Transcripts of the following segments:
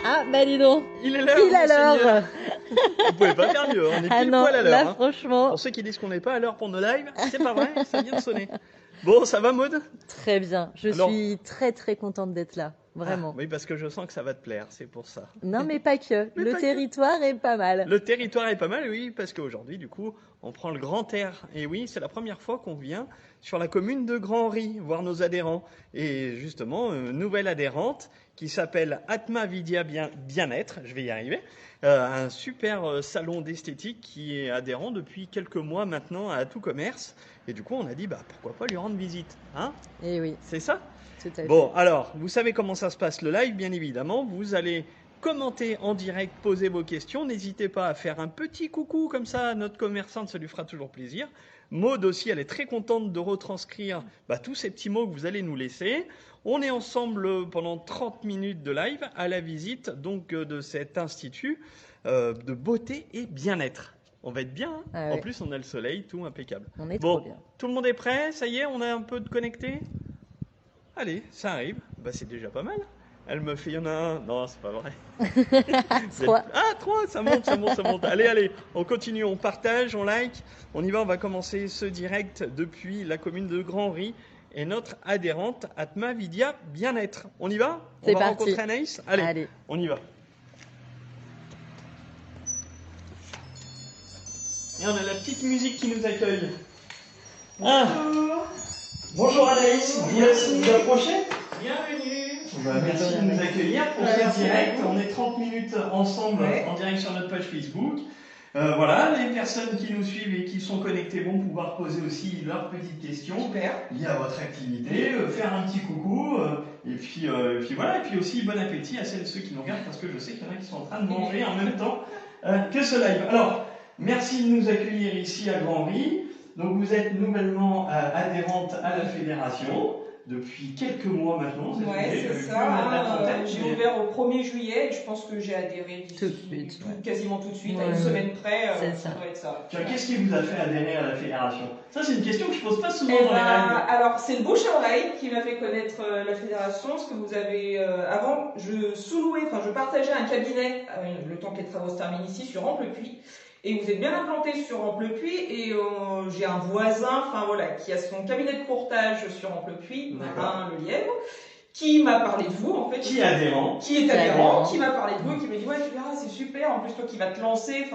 Ah, bah dis donc. Il est l'heure. Pile à l'heure. Vous pouvez pas faire mieux, on est Ah pile non, poil à l'heure. là Hein. franchement. Pour ceux qui disent qu'on n'est pas à l'heure pour nos lives, c'est pas vrai, ça vient de sonner. Bon, ça va Maud? Très bien. Je suis très très contente d'être là. Vraiment. Ah, oui, parce que je sens que ça va te plaire, c'est pour ça. Non, mais pas que. Mais le pas que. territoire est pas mal. Le territoire est pas mal, oui, parce qu'aujourd'hui, du coup, on prend le grand air. Et oui, c'est la première fois qu'on vient sur la commune de Grand-Henri, voir nos adhérents. Et justement, une nouvelle adhérente qui s'appelle Atma Vidya Bien-être, je vais y arriver, un super salon d'esthétique qui est adhérent depuis quelques mois maintenant à Tout Commerce. Et du coup, on a dit, bah, pourquoi pas lui rendre visite, hein? Et oui. C'est ça? Tout à fait. Bon, alors, vous savez comment ça se passe le live, bien évidemment. Vous allez commenter en direct, poser vos questions. N'hésitez pas à faire un petit coucou comme ça à notre commerçante, ça lui fera toujours plaisir. Maud aussi, elle est très contente de retranscrire tous ces petits mots que vous allez nous laisser. On est ensemble pendant 30 minutes de live à la visite donc de cet institut de beauté et bien-être. On va être bien, hein. Ah ouais. En plus, on a le soleil, tout impeccable. On est trop bien. Tout le monde est prêt? Ça y est, on a un peu de connecté? Allez, ça arrive. C'est déjà pas mal. Elle me fait, il y en a un. Non, c'est pas vrai. 3. Ah, 3, ça monte, ça monte, ça monte. Allez, on continue, on partage, on like. On y va, on va commencer ce direct depuis la commune de Grand-Henri et notre adhérente Atma Vidya Bien-être. On y va? C'est on va parti. rencontrer Anaïs? Allez, on y va. Et on a la petite musique qui nous accueille. Bonjour Anaïs, je vous laisse vous approcher. Bienvenue. Merci de nous accueillir pour ce direct. On est 30 minutes ensemble en direct sur notre page Facebook. Voilà, les personnes qui nous suivent et qui sont connectées vont pouvoir poser aussi leurs petites questions liées à votre activité, faire un petit coucou, et puis voilà. Et puis aussi bon appétit à celles et ceux qui nous regardent parce que je sais qu'il y en a qui sont en train de manger en même temps que ce live. Alors, merci de nous accueillir ici à Grand-Henri. Donc vous êtes nouvellement adhérente à la fédération depuis quelques mois maintenant. Oui, c'est ça. J'ai ouvert au 1er juillet et je pense que j'ai adhéré quasiment tout de suite, à une semaine près. Ça doit être ça. Qu'est-ce qui vous a fait adhérer à la fédération? Ça, c'est une question que je pose pas souvent dans les lives. Alors, c'est le bouche à oreille qui m'a fait connaître la fédération. Parce que vous avez, avant, je partageais un cabinet, le temps que les travaux se terminent ici, sur Amplepuis. Et vous êtes bien implanté sur Amplepuis et j'ai un voisin, qui a son cabinet de courtage sur Amplepuis, Marin Le Lièvre, qui m'a parlé de vous en fait. Qui est adhérent. Qui est adhérent, qui m'a parlé de vous, qui m'a dit ouais tu verras c'est super, en plus toi qui vas te lancer,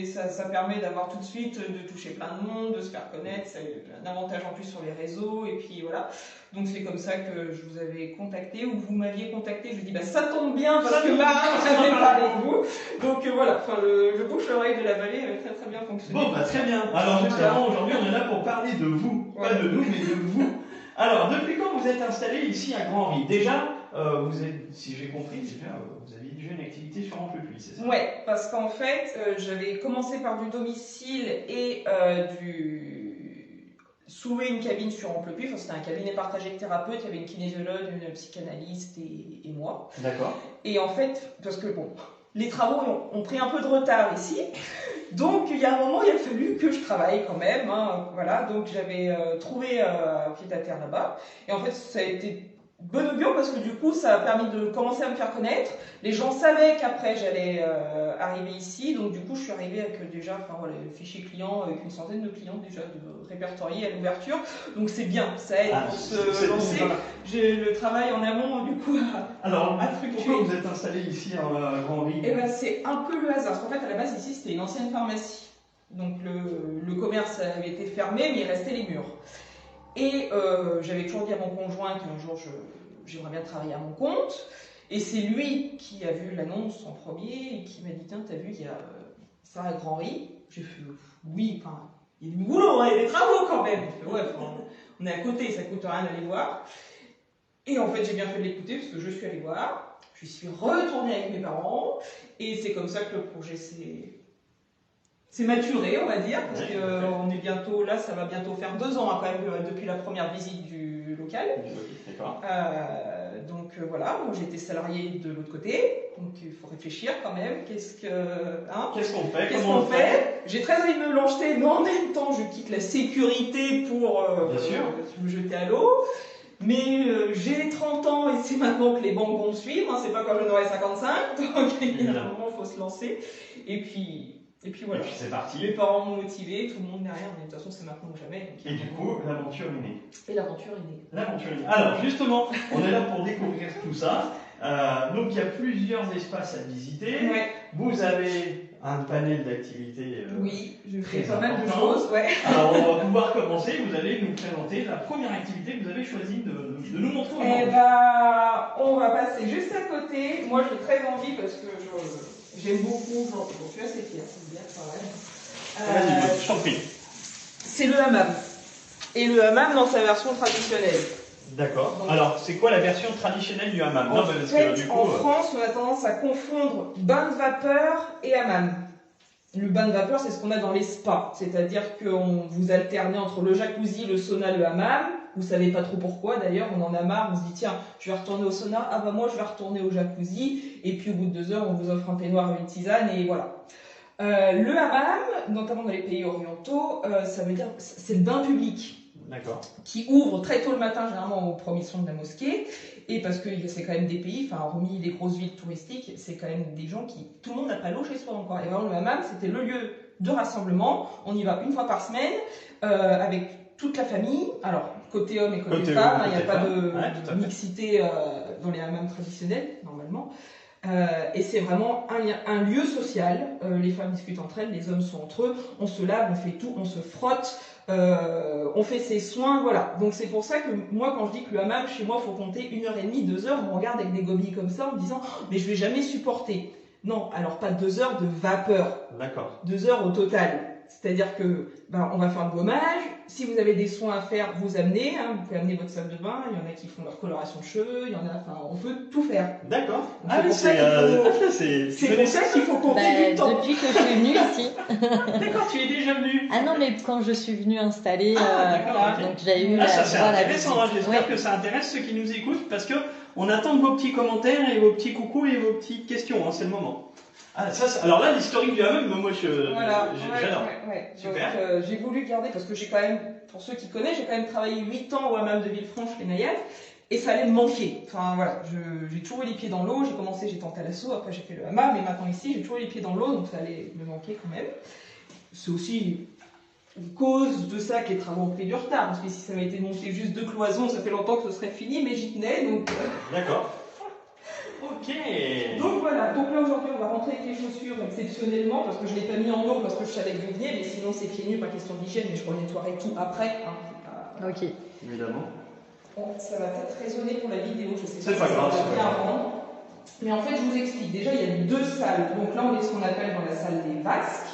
ça permet d'avoir tout de suite de toucher plein de monde, de se faire connaître, ça a un avantage en plus sur les réseaux et puis voilà. Donc c'est comme ça que je vous avais contacté ou vous m'aviez contacté, je vous dis ça tombe bien parce que Marin m'avait parlé de vous. Donc voilà, le bouche-oreille de la vallée avait très très bien fonctionné. Bon très bien. Alors justement aujourd'hui on est là pour parler de vous, pas de nous mais de vous. Alors, depuis quand vous êtes installé ici à Grand-Henri? Déjà, si j'ai compris, vous aviez déjà une activité sur Amplepuis, c'est ça? Ouais, parce qu'en fait, j'avais commencé par du domicile et sous-louer une cabine sur Amplepuis. C'était un cabinet partagé de thérapeutes, il y avait une kinésiologue, une psychanalyste et moi. D'accord. Et en fait, parce que les travaux ont pris un peu de retard ici. Donc, il y a un moment, il a fallu que je travaille quand même. Voilà, donc j'avais trouvé un pied-à-terre là-bas. Et en fait, ça a été bon augure parce que du coup, ça a permis de commencer à me faire connaître. Les gens savaient qu'après, j'allais arriver ici. Donc, du coup, je suis arrivée avec déjà le fichier client, avec une centaine de clients déjà de répertoriés à l'ouverture. Donc, c'est bien, ça aide pour se lancer. J'ai le travail en amont, du coup, Alors, pourquoi vous êtes installé ici à Grand-Henri? C'est un peu le hasard. Parce qu'en fait, à la base, ici, c'était une ancienne pharmacie. Donc, le commerce avait été fermé, mais il restait les murs. Et j'avais toujours dit à mon conjoint qu'un jour, j'aimerais bien travailler à mon compte. Et c'est lui qui a vu l'annonce en premier et qui m'a dit « Tiens, t'as vu, il y a ça à Grand-Henri ?» J'ai fait « Oui, il y a du boulot, il y a des travaux quand même. » J'ai fait « Ouais, on est à côté, ça coûte rien d'aller voir. » Et en fait, j'ai bien fait de l'écouter parce que je suis allée voir. Je suis retournée avec mes parents. Et c'est comme ça que le projet s'est maturé, on va dire. Parce qu'on est bientôt, là, ça va bientôt faire 2 ans quand même depuis la première visite du local. D'accord. Donc voilà, moi j'étais salariée de l'autre côté. Donc il faut réfléchir quand même. Qu'est-ce qu'on fait? J'ai très envie de me lancer, mais en même temps, je quitte la sécurité pour me jeter à l'eau. Mais j'ai 30 ans et c'est maintenant que les banques vont suivre, hein, c'est pas quand j'en aurai 55, donc il y a un moment, il faut se lancer. Et puis voilà. Et puis c'est parti. Les parents m'ont motivé, tout le monde derrière, mais de toute façon c'est maintenant ou jamais. Et du coup, l'aventure est née. Et l'aventure est née. L'aventure est née. Alors justement, on est là pour découvrir tout ça. Donc il y a plusieurs espaces à visiter. Ouais. Vous avez un panel d'activités. Oui, je fais très pas mal de important. choses, ouais. Alors on va pouvoir commencer. Vous allez nous présenter la première activité que vous avez choisi de nous montrer. Eh ben, on va passer juste à côté. Moi j'ai très envie parce que j'aime beaucoup, je suis assez fière, c'est bien quand même. Vas-y, je t'en prie. C'est le hammam. Et le hammam dans sa version traditionnelle. D'accord. Donc, alors, c'est quoi la version traditionnelle du hammam? En fait, en France, on a tendance à confondre bain de vapeur et hammam. Le bain de vapeur, c'est ce qu'on a dans les spas. C'est-à-dire que vous alternez entre le jacuzzi, le sauna, le hammam. Vous savez pas trop pourquoi, d'ailleurs, on en a marre, on se dit tiens, je vais retourner au sauna, ah bah moi je vais retourner au jacuzzi, et puis au bout de 2 heures, on vous offre un peignoir et une tisane, et voilà. Le hammam, notamment dans les pays orientaux, ça veut dire, c'est le bain public. D'accord. Qui ouvre très tôt le matin, généralement au premier son de la mosquée, et parce que c'est quand même des pays, enfin hormis les grosses villes touristiques, c'est quand même des gens qui, tout le monde n'a pas l'eau chez soi encore, et vraiment le hammam c'était le lieu de rassemblement, on y va une fois par semaine, avec toute la famille, alors côté homme et côté femme, il n'y a pas de mixité dans les hammams traditionnels, normalement, et c'est vraiment un lieu social, les femmes discutent entre elles, les hommes sont entre eux, on se lave, on fait tout, on se frotte, on fait ses soins, voilà. Donc c'est pour ça que moi quand je dis que le hammam chez moi faut compter 1h30, 2 heures, on me regarde avec des gobilles comme ça en me disant oh, mais je vais jamais supporter. Non, alors pas 2 heures de vapeur. D'accord. 2 heures au total. C'est-à-dire que on va faire le gommage. Si vous avez des soins à faire, vous amenez. Hein, vous pouvez amener votre salle de bain. Il y en a qui font leur coloration de cheveux. Il y en a. Enfin, on peut tout faire. D'accord. Ah oui, c'est pour ça qu'il faut compter du temps. Depuis que je suis venue ici. D'accord, tu es déjà venu. Ah non, mais quand je suis venue installer, okay. donc j'ai eu ça c'est intéressant. Hein, j'espère que ça intéresse ceux qui nous écoutent parce que on attend vos petits commentaires et vos petits coucous et vos petites questions. Hein, c'est le moment. Ah, alors là, l'historique du hammam, moi, j'adore. Ouais. Super. Donc, j'ai voulu garder, parce que j'ai quand même, pour ceux qui connaissent, j'ai quand même travaillé 8 ans au hammam de Villefranche, les Naïades, et ça allait me manquer. Enfin, voilà, j'ai toujours eu les pieds dans l'eau, j'ai tenté à l'assaut, après j'ai fait le hammam, et maintenant ici, j'ai toujours eu les pieds dans l'eau, donc ça allait me manquer quand même. C'est aussi une cause de ça que les travaux ont pris du retard, parce que si ça avait été monté juste 2 cloisons, ça fait longtemps que ce serait fini, mais j'y tenais, donc... D'accord. Ok. Donc voilà, donc là aujourd'hui on va rentrer avec les chaussures exceptionnellement parce que je ne l'ai pas mis en eau parce que je savais que vous veniez, mais sinon c'est pieds nus, pas question d'hygiène, mais je nettoierai tout après. Hein, ok. Évidemment. Bon, ça va peut-être résonner pour la vidéo, je sais pas. C'est pas grave. Mais en fait je vous explique, déjà il y a 2 salles, donc là on est ce qu'on appelle dans la salle des vasques,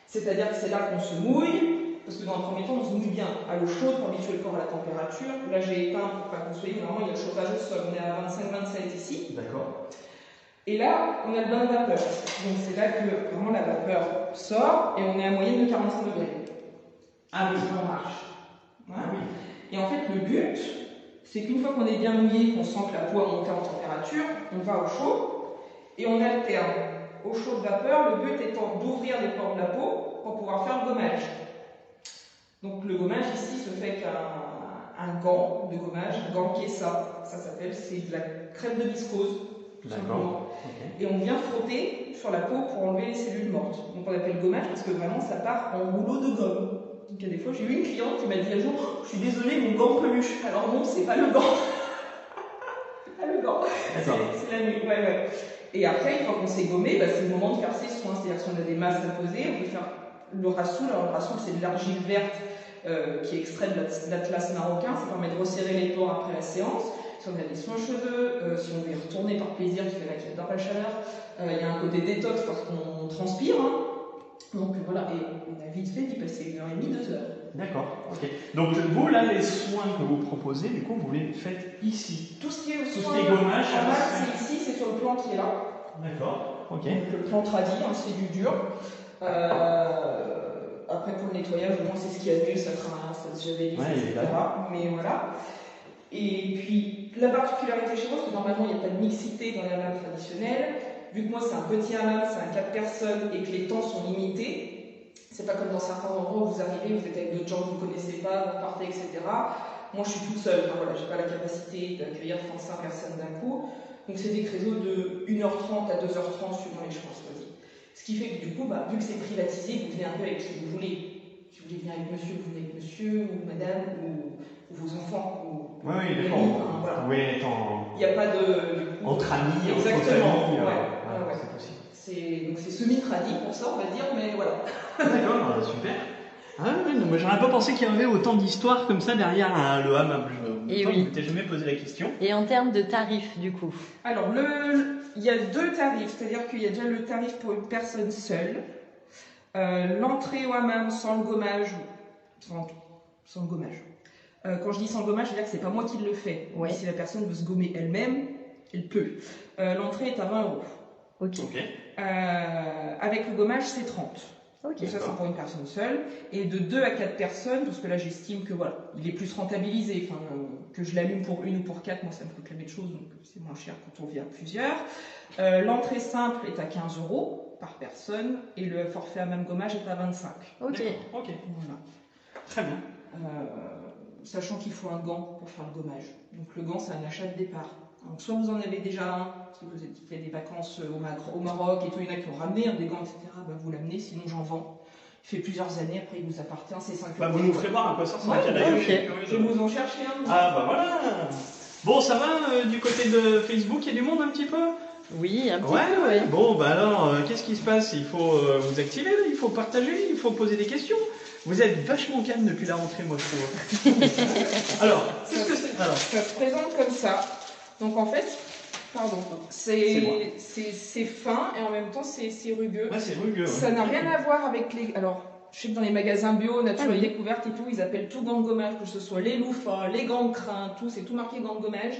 c'est-à-dire que c'est là qu'on se mouille. Parce que dans un premier temps, on se mouille bien à l'eau chaude pour habituer le corps à la température. Là, j'ai éteint pour pas que vous soyez, vraiment, il y a le chauffage au sol. On est à 25-27 ici. D'accord. Et là, on a le bain de vapeur. Donc, c'est là que vraiment la vapeur sort et on est à moyenne de 45 degrés. Ah oui, on marche. Voilà. Ah oui. Et en fait, le but, c'est qu'une fois qu'on est bien mouillé, qu'on sent que la peau a monté en température, on va au chaud et on alterne. Au chaud de vapeur, le but étant d'ouvrir les pores de la peau pour pouvoir faire le gommage. Donc le gommage ici se fait avec un gant de gommage, un gant qui est ça s'appelle, c'est de la crème de viscose, tout simplement. Okay. Et on vient frotter sur la peau pour enlever les cellules mortes. Donc on appelle gommage parce que vraiment ça part en rouleau de gomme. Donc il y a des fois, j'ai eu une cliente qui m'a dit un jour, je suis désolée, mon gant peluche. Alors non, c'est pas le gant. C'est pas le gant. C'est la nuit, ouais. Et après, une fois qu'on s'est gommé, c'est le moment de faire ses soins. C'est-à-dire si on a des masses à poser, on peut faire le rassoul. Alors le rassoul, c'est de l'argile verte qui est extrait de l'atlas marocain, ça permet de resserrer les pores après la séance. Si on a des soins cheveux, si on veut y retourner par plaisir, parce qu'il y en a qui adorent la chaleur, il y a un côté détox parce qu'on transpire. Hein. Donc voilà, et on a vite fait d'y passer 1h30, 2 heures. D'accord, ok. Donc vous, là, les soins que vous proposez, du coup, vous les faites ici. Tout ce qui est soins, gommage, c'est ici, c'est sur le plan qui est là. D'accord, ok. Donc, le plan tradit, hein, c'est du dur. Après, pour le nettoyage, au moins, c'est ce qu'il y a de mieux, ça craint, ça se javelise, etc. Mais voilà. Et puis, la particularité chez moi, c'est que normalement, il n'y a pas de mixité dans les hammams traditionnels. Vu que moi, c'est un petit hammam, c'est un 4 personnes et que les temps sont limités, c'est pas comme dans certains endroits où vous arrivez, vous êtes avec d'autres gens que vous ne connaissez pas, vous partez, etc. moi je suis toute seule, enfin, voilà, j'ai pas la capacité d'accueillir 35 personnes d'un coup. Donc c'est des créneaux de 1h30 à 2h30 suivant les choix choisis. Ce qui fait que du coup, vu que c'est privatisé, vous venez un peu avec qui vous voulez. Si vous voulez venir avec monsieur, vous venez avec monsieur ou madame ou vos enfants. Oui, d'accord. Voilà. Oui, être en... Il n'y a pas de... Entre amis, exactement. entre familles. Ouais. C'est possible. Donc c'est semi-tradi pour ça, on va dire, mais voilà. D'accord, super. Ah oui, moi j'aurais pas pensé qu'il y avait autant d'histoires comme ça derrière le hammam. Je ne m'étais jamais posé la question. Et en termes de tarifs, du coup? Alors, il y a 2 tarifs, c'est-à-dire qu'il y a déjà le tarif pour une personne seule. L'entrée au hammam sans le gommage, sans le gommage. Quand je dis sans gommage, je veux dire que c'est pas moi qui le fais. Ouais. Si la personne veut se gommer elle-même, elle peut. L'entrée est à 20 €. Ok. Avec le gommage, c'est 30. Ok. Donc ça, c'est pour une personne seule. Et de 2 à 4 personnes, parce que là, j'estime que voilà, il est plus rentabilisé. Enfin, que je l'allume pour 1 ou pour 4, moi, ça me coûte la même chose, donc c'est moins cher quand on vient plusieurs. L'entrée simple est à 15 € par personne et le forfait hammam gommage est à 25. Ok. Voilà. Très bien. Sachant qu'il faut un gant pour faire le gommage. Donc le gant, c'est un achat de départ. Donc soit vous en avez déjà un, si vous avez fait des vacances au Maroc et tout, il y en a qui ont ramené des gants, etc., vous l'amenez, sinon j'en vends. Il fait plusieurs années, après il vous appartient, c'est 5 €. Vous nous ferez voir à quoi ça ressemble. Je vais vous en chercher un. Ah voilà. Bon, ça va du côté de Facebook, il y a du monde un petit peu? Oui, un petit ouais, peu, ouais. Bon, alors, qu'est-ce qui se passe? Il faut vous activer, il faut partager, il faut poser des questions. Vous êtes vachement calme depuis la rentrée, moi, je trouve. Alors, qu'est-ce que c'est? Alors, ça se présente comme ça. Donc, en fait, c'est fin et en même temps, c'est rugueux. Ouais, c'est rugueux. Ça n'a rien à voir avec les... Alors, je sais que dans les magasins bio, Nature et Découverte et tout, ils appellent tout gants de gommage, que ce soit les loufas, les gants de crin, tout, c'est tout marqué gants de gommage.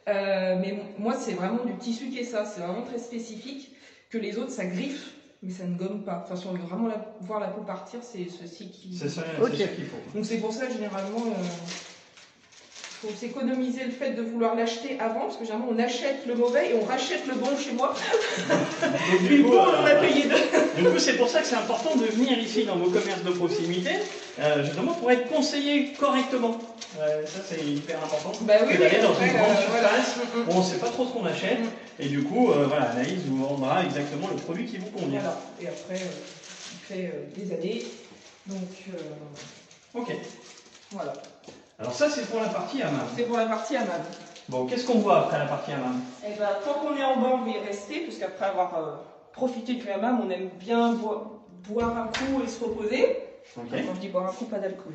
Mais moi, c'est vraiment du tissu qui est ça. C'est vraiment très spécifique. Que les autres, ça griffe. Mais ça ne gomme pas. Enfin, si on veut vraiment voir la peau partir, c'est ceci qui... C'est ça, okay. C'est ça qu'il faut. Donc c'est pour ça, généralement, il faut s'économiser le fait de vouloir l'acheter avant, parce que généralement, on achète le mauvais et on rachète le bon chez moi. Donc, du coup, on a payé deux. Du coup, c'est pour ça que c'est important de venir ici dans vos commerces de proximité, justement pour être conseillé correctement. Ça, c'est hyper important. Bah oui, d'aller dans une grande surface, on ne sait pas trop ce qu'on achète, et du coup, voilà, Anaïs vous vendra exactement le produit qui vous convient. Voilà. Et après, il fait des années, donc... Ok. Voilà. Alors ça, c'est pour la partie hammam. C'est pour la partie hammam. Bon, qu'est-ce qu'on voit après la partie hammam? Eh ben, tant qu'on est en bas, on va y rester, parce qu'après avoir profité du hammam, on aime bien boire un coup et se reposer. Okay. Quand je dis boire un coup, pas d'alcool.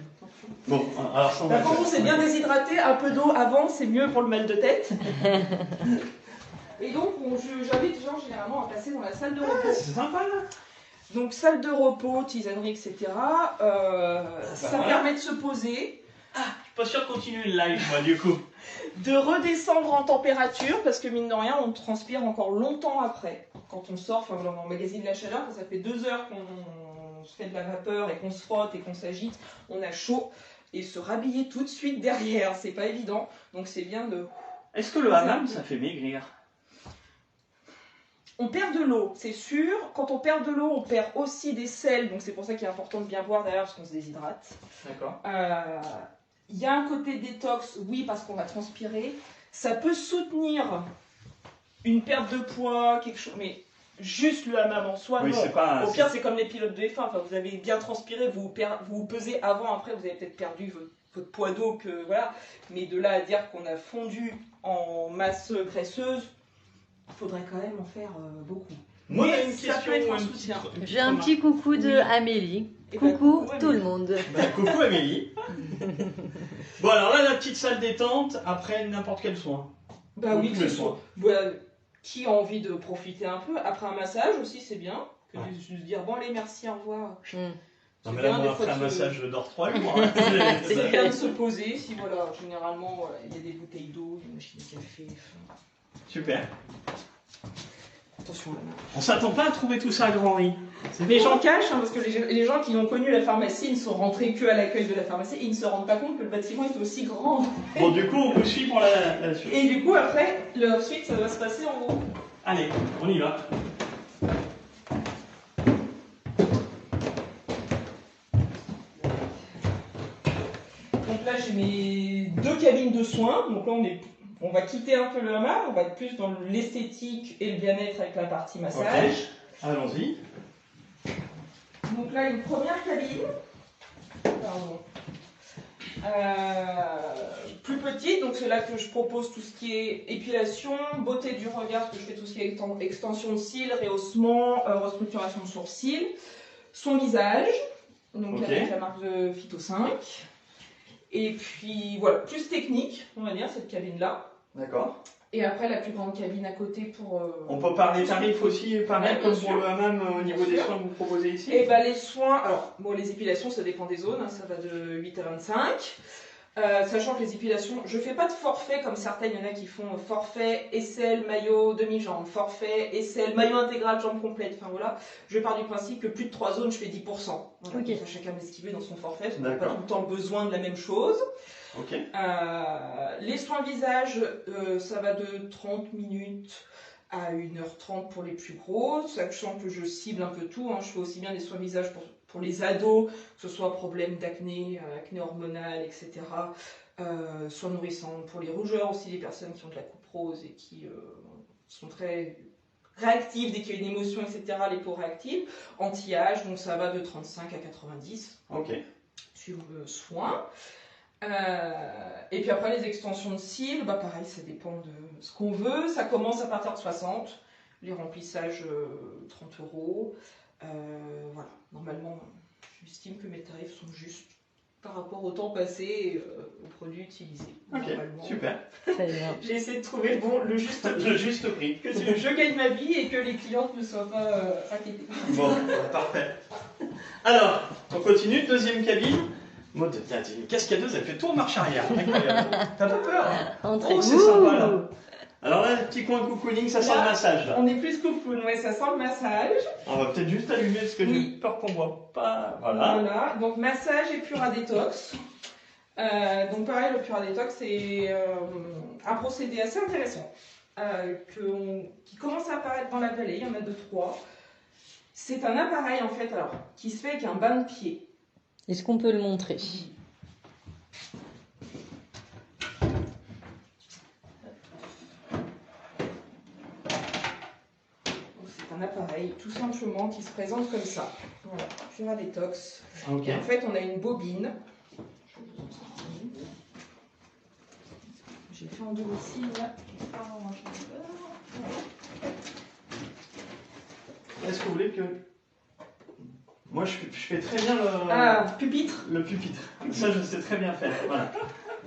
Bon, alors ça, par contre, c'est bien déshydraté, un peu d'eau avant, c'est mieux pour le mal de tête. Et donc, j'invite les gens généralement à passer dans la salle de repos. C'est sympa là. Donc, salle de repos, tisanerie, etc. Ça permet de se poser. Ah, je suis pas sûr de continuer le live, moi, du coup. De redescendre en température, parce que mine de rien, on transpire encore longtemps après. Quand on sort, enfin, on emmagasine la chaleur, ça fait 2 heures qu'on se fait de la vapeur et qu'on se frotte et qu'on s'agite, on a chaud. Et se rhabiller tout de suite derrière, c'est pas évident. Donc c'est bien de... Est-ce que le hammam, ça fait maigrir? On perd de l'eau, c'est sûr. Quand on perd de l'eau, on perd aussi des sels. Donc c'est pour ça qu'il est important de bien boire derrière, parce qu'on se déshydrate. D'accord. Il y a un côté détox, oui, parce qu'on va transpirer. Ça peut soutenir une perte de poids, quelque chose, mais juste le hammam en soi, oui, non. Au pire, c'est comme les pilotes de F1. Enfin, vous avez bien transpiré, vous vous pesez avant, après, vous avez peut-être perdu votre poids d'eau, que voilà. Mais de là à dire qu'on a fondu en masse graisseuse, il faudrait quand même en faire beaucoup. Moi, mais une ça question, peut être un soutien. J'ai un petit coucou de Amélie. Coucou tout le monde. Coucou Amélie. Bon, alors là, la petite salle détente, après n'importe quel soin. Bah oui, que ce soit. Voilà. Qui a envie de profiter un peu, après un massage aussi, c'est bien. Que de se dire, bon, allez, merci, au revoir. Non, mais là, moi, après un massage, je dors 3 jours. C'est bien de se poser, si voilà, généralement, il y a des bouteilles d'eau, des machines à café. Super. Attention à la main. On s'attend pas à trouver tout ça à Grand Riz. Les gens cachent, hein, parce que les gens qui ont connu la pharmacie, ils ne sont rentrés que à l'accueil de la pharmacie et ils ne se rendent pas compte que le bâtiment est aussi grand. Bon, du coup, on vous suit pour la suite. Et du coup, après, la suite, ça va se passer en haut. Allez, on y va. Donc là, j'ai mes 2 cabines de soins. Donc là, on va quitter un peu le hammam, on va être plus dans l'esthétique et le bien-être avec la partie massage. Allons-y. Donc là, une première cabine. Pardon. Plus petite, donc c'est là que je propose tout ce qui est épilation, beauté du regard, parce que je fais tout ce qui est extension de cils, rehaussement, restructuration de sourcils, son visage, donc avec la marque de Phyto 5. Et puis voilà, plus technique, on va dire, cette cabine-là. D'accord. Et après, la plus grande cabine à côté pour... On peut parler tarifs aussi, pareil, comme pour le hammam au niveau des soins que vous proposez ici? Et bah, les soins, alors, bon, les épilations, ça dépend des zones, hein, ça va de 8 à 25. Sachant que les épilations, je fais pas de forfait comme certaines, il y en a qui font forfait, aisselle, maillot, demi-jambe, forfait, aisselle, maillot intégral, jambe complète, enfin voilà. Je pars du principe que plus de 3 zones, je fais 10%. Voilà, okay. Chacun d'esquiver dans son forfait, on n'a pas tout le temps besoin de la même chose. Okay. Les soins visage, ça va de 30 minutes à 1h30 pour les plus gros, sachant que je cible un peu tout, hein. Je fais aussi bien des soins visage pour les ados, que ce soit problème d'acné, acné hormonal, etc. Soins nourrissants pour les rougeurs, aussi les personnes qui ont de la coupe rose et qui sont très réactives dès qu'il y a une émotion, etc. Les peaux réactives. Anti-âge, donc ça va de 35 à 90. Ok. Suivant le soin. Et puis après les extensions de cils, bah pareil, ça dépend de ce qu'on veut. Ça commence à partir de 60. Les remplissages 30 €. Voilà, normalement, j'estime que mes tarifs sont justes par rapport au temps passé et aux produits utilisés. Ok, super. J'ai essayé de trouver le juste prix. Que je gagne ma vie et que les clientes ne soient pas inquiétées. Bon, parfait. Alors, on continue, deuxième cabine. Maud, t'as une cascadeuse, elle fait tout en marche arrière. Incroyable. T'as pas peur? Oh, c'est sympa là. Alors là, petit coin cocooning, ça sent le massage là. On est plus cocoon, ouais, ça sent le massage. On va peut-être juste allumer parce que j'ai peur qu'on voit pas. Voilà. Donc massage et Pura Détox. Donc pareil, le Pura Détox c'est un procédé assez intéressant qui commence à apparaître dans la vallée, il y en a 2-3. C'est un appareil en fait qui se fait avec un bain de pied. Est-ce qu'on peut le montrer? C'est un appareil tout simplement qui se présente comme ça. Voilà, Pura Détox. Okay. En fait, on a une bobine. J'ai fait en domicile là. Est-ce que vous voulez que... Moi, je fais très bien pupitre. Le pupitre. Ça, je sais très bien faire. Voilà.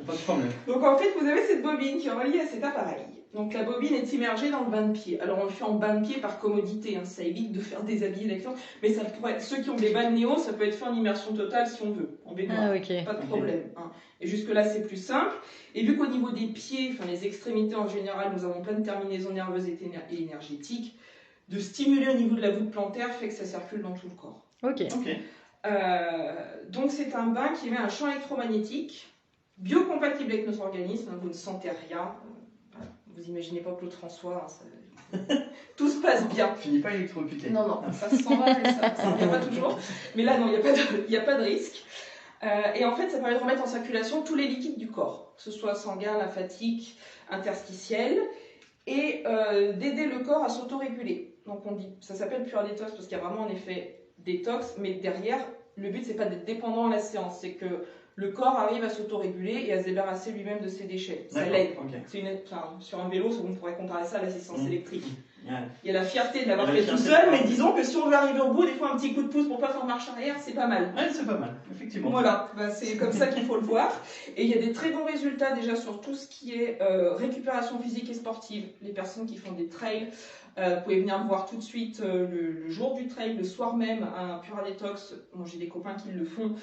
Pas de problème. Donc, en fait, vous avez cette bobine qui est reliée à cet appareil. Donc, la bobine est immergée dans le bain de pied. Alors, on le fait en bain de pied par commodité. Hein. Ça évite de faire déshabiller la cliente. Mais ça pourrait être, ceux qui ont des bains néo, ça peut être fait en immersion totale si on veut. En baignoire. Okay. Pas de problème. Hein. Et jusque-là, c'est plus simple. Et vu qu'au niveau des pieds, enfin les extrémités en général, nous avons plein de terminaisons nerveuses et énergétiques, de stimuler au niveau de la voûte plantaire fait que ça circule dans tout le corps. Ok. Donc c'est un bain qui émet un champ électromagnétique biocompatible avec notre organisme, hein, vous ne sentez rien, vous imaginez pas Claude François, hein, tout se passe bien. Finis pas électrocuté. Non, ça se sent mal, mais ça ne vient pas toujours. Mais là non, il n'y a pas de risque. Et en fait ça permet de remettre en circulation tous les liquides du corps, que ce soit sanguin, lymphatique, interstitiel, et d'aider le corps à s'autoréguler. Donc on dit, ça s'appelle Pura Détox parce qu'il y a vraiment un effet détox, mais derrière, le but c'est pas d'être dépendant à la séance, c'est que le corps arrive à s'autoréguler et à se débarrasser lui-même de ses déchets. Ça l'aide. Okay. Sur un vélo, on pourrait comparer ça à l'assistance électrique. Il y a la fierté de l'avoir fait tout seul, mais disons que si on veut arriver au bout, des fois un petit coup de pouce pour pas faire marche arrière, c'est pas mal. Ouais, c'est pas mal, effectivement. Voilà, c'est comme ça qu'il faut le voir. Et il y a des très bons résultats déjà sur tout ce qui est récupération physique et sportive. Les personnes qui font des trails, vous pouvez venir me voir tout de suite le jour du trail, le soir même, un Pura Détox. Moi, j'ai des copains qui le font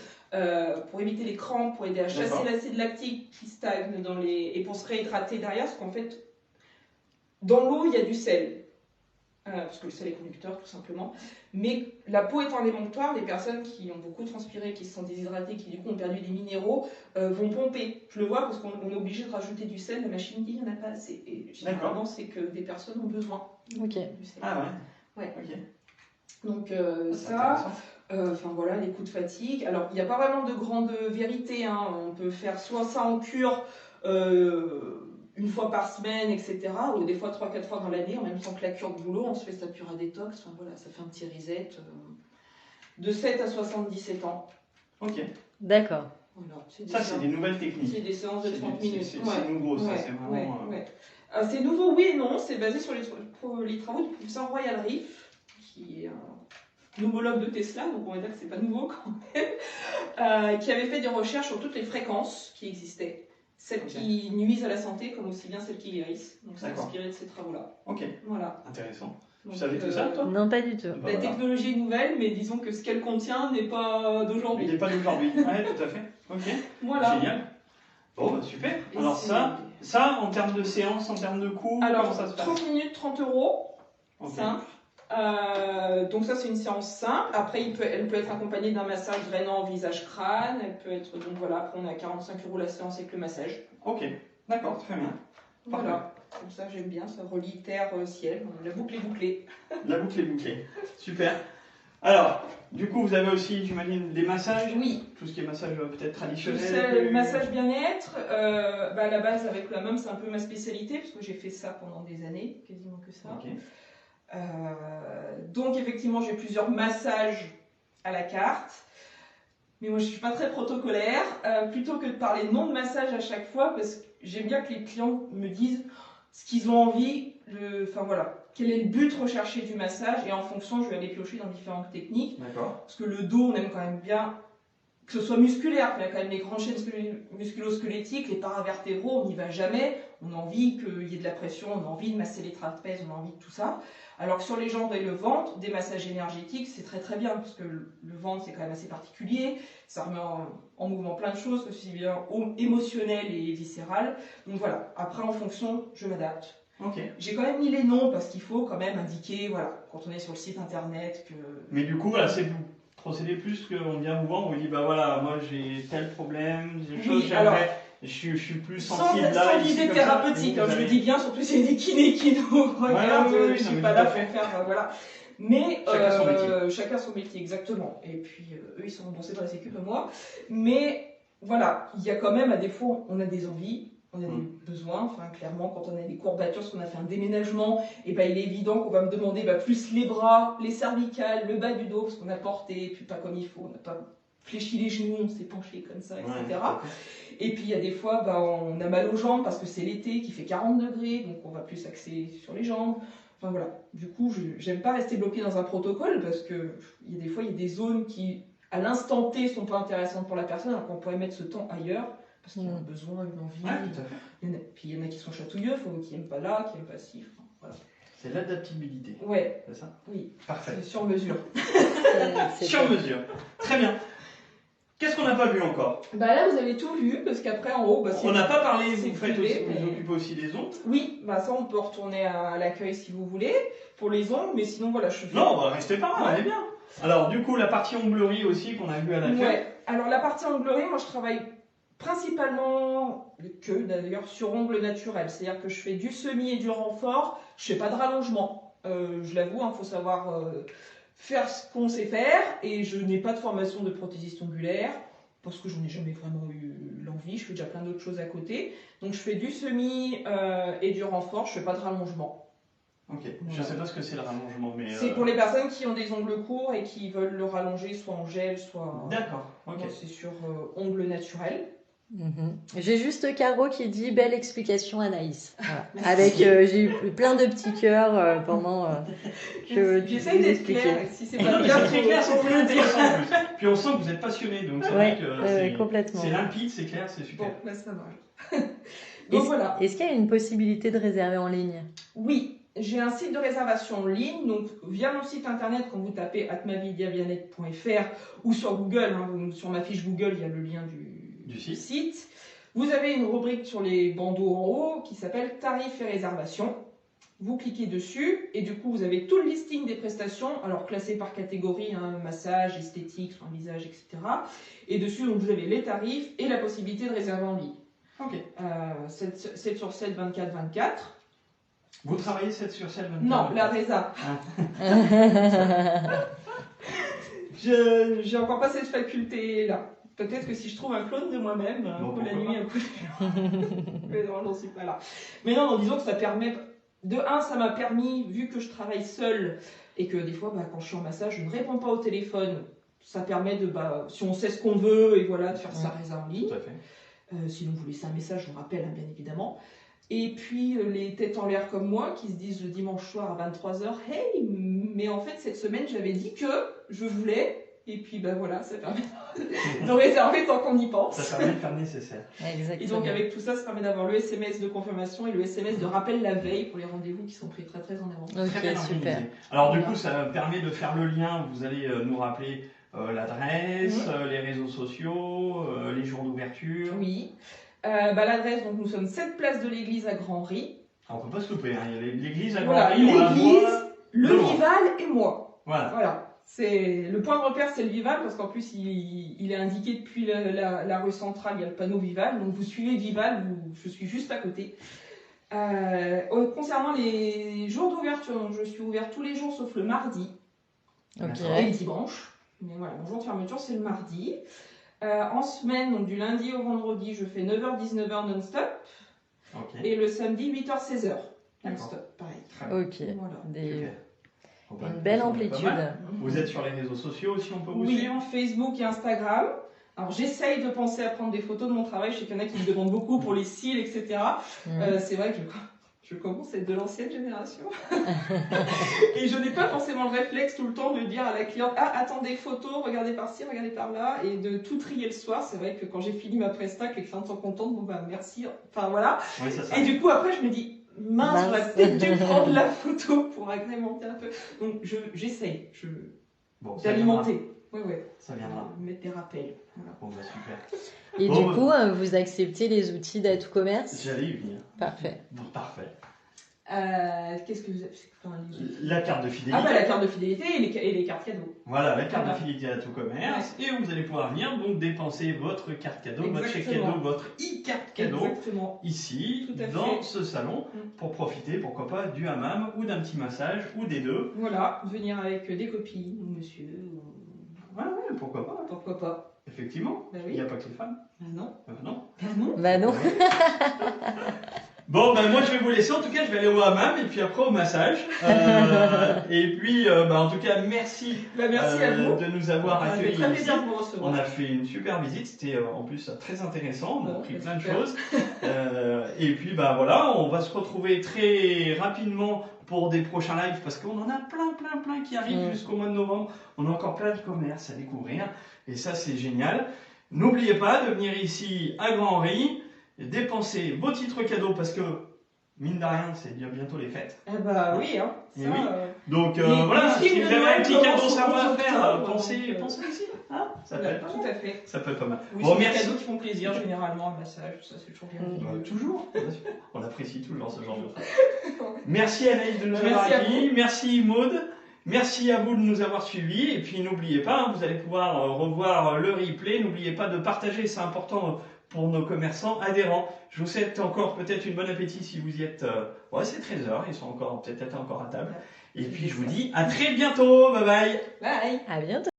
pour éviter les crampes, pour aider à chasser l'acide lactique qui stagne et pour se réhydrater derrière, parce qu'en fait, dans l'eau, il y a du sel. Parce que le sel est conducteur tout simplement, mais la peau étant élémentaire, les personnes qui ont beaucoup transpiré, qui se sont déshydratées, qui du coup ont perdu des minéraux, vont pomper. Je le vois parce qu'on est obligé de rajouter du sel, la machine dit il n'y en a pas assez. Et généralement c'est que des personnes ont besoin du sel. Ah ouais. Okay. Donc enfin voilà, les coups de fatigue. Alors il n'y a pas vraiment de grande vérité, hein. On peut faire soit ça en cure, une fois par semaine, etc. Ou des fois 3-4 fois dans l'année, en même temps que la cure de boulot, on se fait sa cure à détox. Enfin, voilà, ça fait un petit reset de 7 à 77 ans. Ok. D'accord. Voilà, Ça, c'est des nouvelles techniques. C'est des séances de 30 minutes. C'est nouveau, ça, c'est vraiment... C'est nouveau, oui et non. C'est basé sur les travaux du professeur Royal Reef, qui est un homologue de Tesla, donc on va dire que c'est pas nouveau quand même, qui avait fait des recherches sur toutes les fréquences qui existaient. Celles qui nuisent à la santé, comme aussi bien celles qui guérissent. Donc, c'est inspiré de ces travaux-là. Ok. Voilà. Intéressant. Donc, tu savais tout ça, toi? Non, pas du tout. La technologie est nouvelle, mais disons que ce qu'elle contient n'est pas d'aujourd'hui. Il n'est pas d'aujourd'hui. Oui, tout à fait. Ok. Voilà. Génial. Bon, bah, super. Alors, ça, en termes de séance, en termes de coûts, comment ça se passe? 30 minutes, 30 euros. Simple. Donc ça c'est une séance simple. Après elle peut être accompagnée d'un massage drainant visage-crâne. Elle peut être donc voilà. Après on est à 45 € la séance avec le massage. Ok, d'accord, très bien. Voilà. Comme ça j'aime bien, ça relie terre ciel. La boucle est bouclée. La boucle est bouclée. Super. Alors, du coup vous avez aussi, j'imagine, des massages. Oui. Tout ce qui est massage peut-être traditionnel. Le massage bien-être. À la base avec la main c'est un peu ma spécialité parce que j'ai fait ça pendant des années, quasiment que ça. Ok. Donc effectivement j'ai plusieurs massages à la carte, mais moi je suis pas très protocolaire, plutôt que de parler non de massage à chaque fois, parce que j'aime bien que les clients me disent ce qu'ils ont envie, enfin voilà, quel est le but recherché du massage, et en fonction je vais aller piocher dans différentes techniques. D'accord. Parce que le dos on aime quand même bien que ce soit musculaire, il y a quand même les grandes chaînes musculo-squelettiques, les paravertébraux, on n'y va jamais, on a envie qu'il y ait de la pression, on a envie de masser les trapèzes, on a envie de tout ça. Alors que sur les jambes et le ventre, des massages énergétiques, c'est très très bien, parce que le ventre c'est quand même assez particulier, ça remet en mouvement plein de choses, aussi bien émotionnel et viscéral. Donc voilà, après en fonction, je m'adapte. Okay. J'ai quand même mis les noms, parce qu'il faut quand même indiquer, voilà, quand on est sur le site internet que... Mais du coup, voilà, c'est vous procédez plus qu'on vient vous voir, on vous dit, bah voilà, moi j'ai tel problème, des choses, j'aimerais... Je suis plus sensible là. Sans visée thérapeutique, je le dis bien, surtout s'il y a des kinés qui nous regardent, je ne suis pas là pour faire, voilà. Mais chacun son métier, exactement. Et puis eux, ils sont remboursés par la Sécu, pas moi. Mais voilà, il y a quand même, à des fois, on a des envies, on a des besoins. Enfin, clairement, quand on a des courbatures, parce qu'on a fait un déménagement, et ben, il est évident qu'on va me demander plus les bras, les cervicales, le bas du dos, parce qu'on a porté, puis pas comme il faut, on n'a pas fléchi les genoux, on s'est penché comme ça, etc. Et puis il y a des fois, on a mal aux jambes parce que c'est l'été qui fait 40 degrés, donc on va plus s'axer sur les jambes. Enfin voilà, du coup, j'aime pas rester bloqué dans un protocole parce que il y a des fois, il y a des zones qui, à l'instant T, sont pas intéressantes pour la personne, alors qu'on pourrait mettre ce temps ailleurs parce qu'il y a un besoin, une envie. Ouais, tout à fait. Puis il y en a qui sont chatouilleux, qui n'aiment pas là, qui n'aiment pas ci. Enfin, voilà. C'est l'adaptabilité. Ouais. C'est ça? Oui. Parfait. C'est sur mesure. Sur mesure. Très bien. Qu'est-ce qu'on n'a pas vu encore? Là, vous avez tout vu, parce qu'après, en haut... on n'a pas parlé, vous occupez aussi des ongles? Oui, ça, on peut retourner à l'accueil si vous voulez, pour les ongles, mais sinon, voilà, je fais... Non, restez pas, on est bien. Alors, du coup, la partie onglerie aussi, qu'on a vu à l'accueil. Ouais, alors la partie onglerie, moi, je travaille principalement, d'ailleurs, sur ongles naturels. C'est-à-dire que je fais du semi et du renfort, je fais pas de rallongement. Je l'avoue, il faut savoir... faire ce qu'on sait faire, et je n'ai pas de formation de prothésiste ongulaire parce que j'en ai jamais vraiment eu l'envie, je fais déjà plein d'autres choses à côté. Donc je fais du semi et du renfort, je fais pas de rallongement. Ok, je sais pas ce que c'est le rallongement, mais... C'est pour les personnes qui ont des ongles courts et qui veulent le rallonger soit en gel, soit... D'accord, ok. C'est sur ongles naturels. J'ai juste Caro qui dit belle explication Anaïs. Voilà. Avec j'ai eu plein de petits cœurs pendant que tu j'essaie d'être claire, si c'est pas bien très clair, c'est plus intéressant en plus. Puis on sent que vous êtes passionné, donc c'est vrai que c'est limpide, c'est clair, c'est super. Bon, ça marche. Donc voilà. Est-ce qu'il y a une possibilité de réserver en ligne? Oui, j'ai un site de réservation en ligne, donc via mon site internet, quand vous tapez atmavidiabianet.fr ou sur Google, sur ma fiche Google, il y a le lien du site. Vous avez une rubrique sur les bandeaux en haut qui s'appelle tarifs et réservations. Vous cliquez dessus et du coup vous avez tout le listing des prestations, alors classées par catégorie, massage, esthétique, soins visage, etc. Et dessus donc, vous avez les tarifs et la possibilité de réserver en ligne. Ok. 7 sur 7, 24/24. Vous travaillez 7 sur 7, 24? Non, la résa. J'ai encore pas cette faculté-là. Peut-être que si je trouve un clone de moi-même, un Bon, coup la pourquoi nuit, un coup mais non, j'en suis pas là. Mais non, disons que ça permet... De un, ça m'a permis, vu que je travaille seule, et que des fois, quand je suis en massage, je ne réponds pas au téléphone, ça permet de, si on sait ce qu'on veut, et voilà, de faire sa résa en ligne. Tout à fait. Sinon, vous laissez un message, je vous rappelle, hein, bien évidemment. Et puis, les têtes en l'air comme moi, qui se disent le dimanche soir à 23h, « Hey, mais en fait, cette semaine, j'avais dit que je voulais... » Et puis, voilà, ça permet de réserver tant qu'on y pense. Ça permet de faire le nécessaire. Exactement. Et donc, avec tout ça, ça permet d'avoir le SMS de confirmation et le SMS de rappel la veille pour les rendez-vous qui sont pris très très en avance. Ok, Très bien super. organisé. Alors, du Voilà. coup, ça permet de faire le lien. Vous allez nous rappeler l'adresse, les réseaux sociaux, les jours d'ouverture. Oui. L'adresse, donc nous sommes 7 place de l'église à Grand-Ry. Alors, on peut pas se louper. Hein. Il y a l'église à Voilà, Grand-Ry, on la l'église, voit le de loin. Vival et moi. Voilà. Voilà. Le point de repère, c'est le Vival, parce qu'en plus, il est indiqué depuis la rue centrale, il y a le panneau Vival. Donc vous suivez Vival, je suis juste à côté. Concernant les jours d'ouverture, je suis ouverte tous les jours sauf le mardi Ok. et le dimanche. Mais voilà, mon jour de fermeture, c'est le mardi. En semaine, donc du lundi au vendredi, je fais 9h-19h non-stop. Ok. Et le samedi, 8h-16h D'accord. non-stop, pareil. Très bien. Ok. Voilà. Des- Super. Bon, Une belle ça, on est pas amplitude. mal. Vous êtes sur les réseaux sociaux aussi, on peut vous Oui, suivre? Facebook et Instagram. Alors j'essaye de penser à prendre des photos de mon travail. Je sais qu'il y en a qui me demandent beaucoup pour les cils, etc. C'est vrai que je commence à être de l'ancienne génération. Et je n'ai pas forcément le réflexe tout le temps de dire à la cliente « Ah, attendez, photos, regardez par-ci, regardez par-là » et de tout trier le soir. C'est vrai que quand j'ai fini ma presta, que les clientes sont contentes, bon merci. Enfin voilà. Oui, ça, ça. Et du coup, après, je me dis mince, j'aurais peut-être dû prendre la photo pour agrémenter un peu. Donc j'essaye Bon, ça viendra. d'alimenter. Oui, oui. Ça viendra. Mettre des rappels. Voilà. Bon, bah super. Et Bon, du coup, vous acceptez les outils d'Atout Commerce? J'allais y venir. Parfait. Bon, parfait. Qu'est-ce que vous avez La carte de fidélité. la carte de fidélité et les cartes cadeaux. Voilà, la carte Voilà. de fidélité à tout commerce. Et vous allez pouvoir venir donc dépenser votre carte cadeau, votre chèque Exactement. cadeau, votre e-carte cadeau Exactement. ici, Tout à dans fait. ce salon, Mm. pour profiter, pourquoi pas, du hammam ou d'un petit massage ou des deux. Voilà, venir avec des copines ou monsieur, ou... Ouais, ouais, pourquoi pas. pourquoi pas. Effectivement, Bah il oui. n'y a pas que les femmes. Non. Non. Non. Bah non. Bon, ben moi je vais vous laisser. En tout cas, je vais aller au hammam et puis après au massage. Et puis, en tout cas, merci, Merci à vous. de nous avoir Ça fait accueillis. très ici. plaisir de vous recevoir. On a fait une super visite, c'était en plus très intéressant, on a Bon, appris bah, plein de super. choses. Et puis voilà, on va se retrouver très rapidement pour des prochains lives parce qu'on en a plein qui arrivent jusqu'au mois de novembre. On a encore plein de commerces à découvrir et ça c'est génial. N'oubliez pas de venir ici à Grand-Henri, dépenser vos titres cadeaux parce que mine de rien c'est bientôt les fêtes. Eh bah oui, hein. Et Ça, oui. Donc voilà, les si films vous de avez un Noël petit commencent cadeau au sympa à 11 faire, octobre, pensez donc, ici. Hein, ça peut voilà, être pas tout mal. à fait. Ça peut être pas mal. Oui, Bon, c'est des merci. cadeaux qui font plaisir généralement, un massage, tout ça c'est toujours bien. Toujours, bien sûr. On apprécie toujours ce genre de choses. Merci Anaïs de nous avoir Merci à accueillis, merci Maude, merci à vous de nous avoir suivis, et puis n'oubliez pas, vous allez pouvoir revoir le replay, n'oubliez pas de partager, c'est important pour nos commerçants adhérents. Je vous souhaite encore peut-être une bonne appétit si vous y êtes, c'est 13h, ils sont encore peut-être encore à table. Et puis je vous dis à très bientôt, bye bye. Bye. À bientôt.